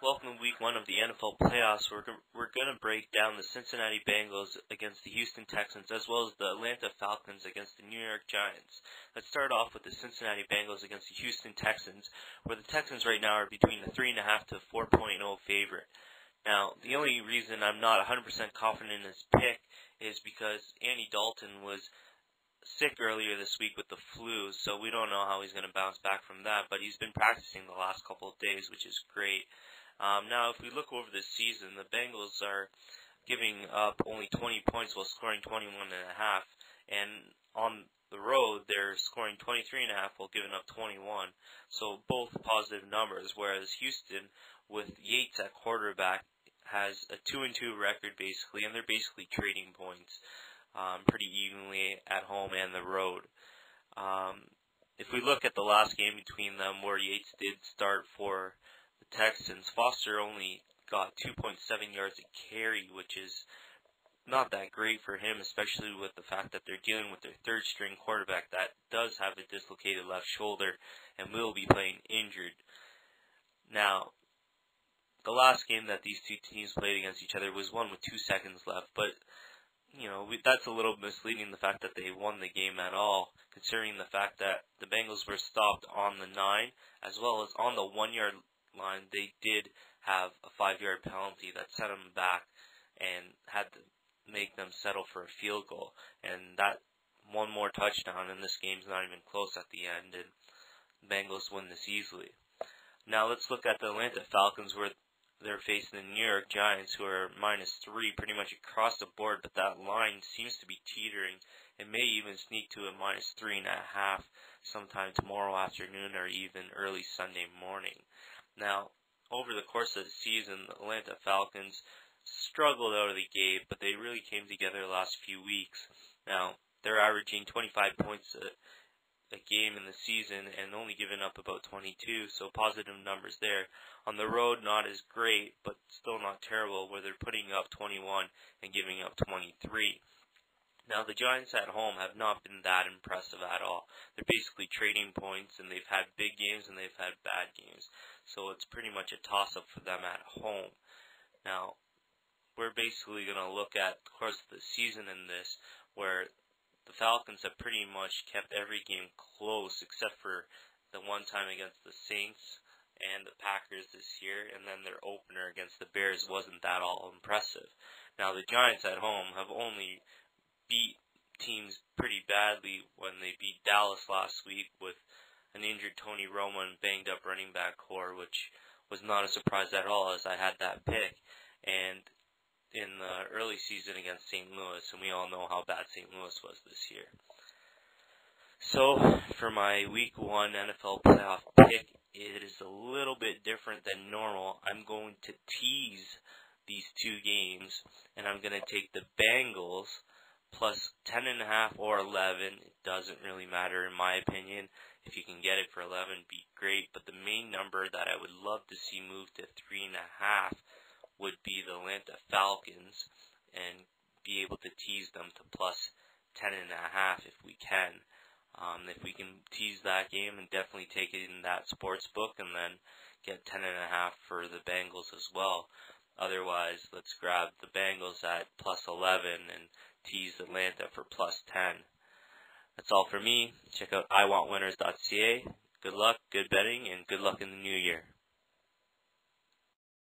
Welcome to Week 1 of the NFL playoffs. We're going to break down the Cincinnati Bengals against the Houston Texans, as well as the Atlanta Falcons against the New York Giants. Let's start off with the Cincinnati Bengals against the Houston Texans, where the Texans right now are between a 3.5 to 4.0 favorite. Now, the only reason I'm not 100% confident in this pick is because Andy Dalton was sick earlier this week with the flu, so we don't know how he's going to bounce back from that, but he's been practicing the last couple of days, which is great. Now, if we look over this season, the Bengals are giving up only 20 points while scoring 21.5, and on the road, they're scoring 23.5 while giving up 21. So both positive numbers, whereas Houston, with Yates at quarterback, has a 2-2 record basically, and they're basically trading points pretty evenly at home and the road. If we look at the last game between them, where Yates did start for the Texans, Foster only got 2.7 yards a carry, which is not that great for him, especially with the fact that they're dealing with their third-string quarterback that does have a dislocated left shoulder and will be playing injured. Now, the last game that these two teams played against each other was one with 2 seconds left, but that's a little misleading, the fact that they won the game at all, considering the fact that the Bengals were stopped on the 9, as well as on the 1-yard line. They did have a 5-yard penalty that set them back and had to make them settle for a field goal, and that one more touchdown, and this game's not even close at the end, and the Bengals win this easily. Now let's look at the Atlanta Falcons, where they're facing the New York Giants, who are -3 pretty much across the board, but that line seems to be teetering. It may even sneak to a -3.5 sometime tomorrow afternoon or even early Sunday morning. Now, over the course of the season, the Atlanta Falcons struggled out of the gate, but they really came together the last few weeks. Now, they're averaging 25 points a game in the season and only giving up about 22, so positive numbers there. On the road, not as great, but still not terrible, where they're putting up 21 and giving up 23. Now, the Giants at home have not been that impressive at all. They're basically trading points, and they've had big games and they've had bad games. So it's pretty much a toss-up for them at home. Now, we're basically going to look at the course of the season in this, where the Falcons have pretty much kept every game close, except for the one time against the Saints and the Packers this year, and then their opener against the Bears wasn't that all impressive. Now, the Giants at home have only beat teams pretty badly when they beat Dallas last week with an injured Tony Romo and banged up running back core, which was not a surprise at all, as I had that pick, and in the early season against St. Louis, and we all know how bad St. Louis was this year. So, for my Week 1 NFL playoff pick, it is a little bit different than normal. I'm going to tease these two games, and I'm going to take the Bengals plus 10.5 or 11. It doesn't really matter in my opinion. If you can get it for 11, be great. But the main number that I would love to see move to 3.5 would be the Atlanta Falcons, and be able to tease them to plus 10.5 if we can. If we can tease that game and definitely take it in that sports book, and then get 10.5 for the Bengals as well. Otherwise, let's grab the Bengals at plus 11 and tease Atlanta for plus 10. That's all for me. Check out iwantwinners.ca. Good luck, good betting, and good luck in the new year.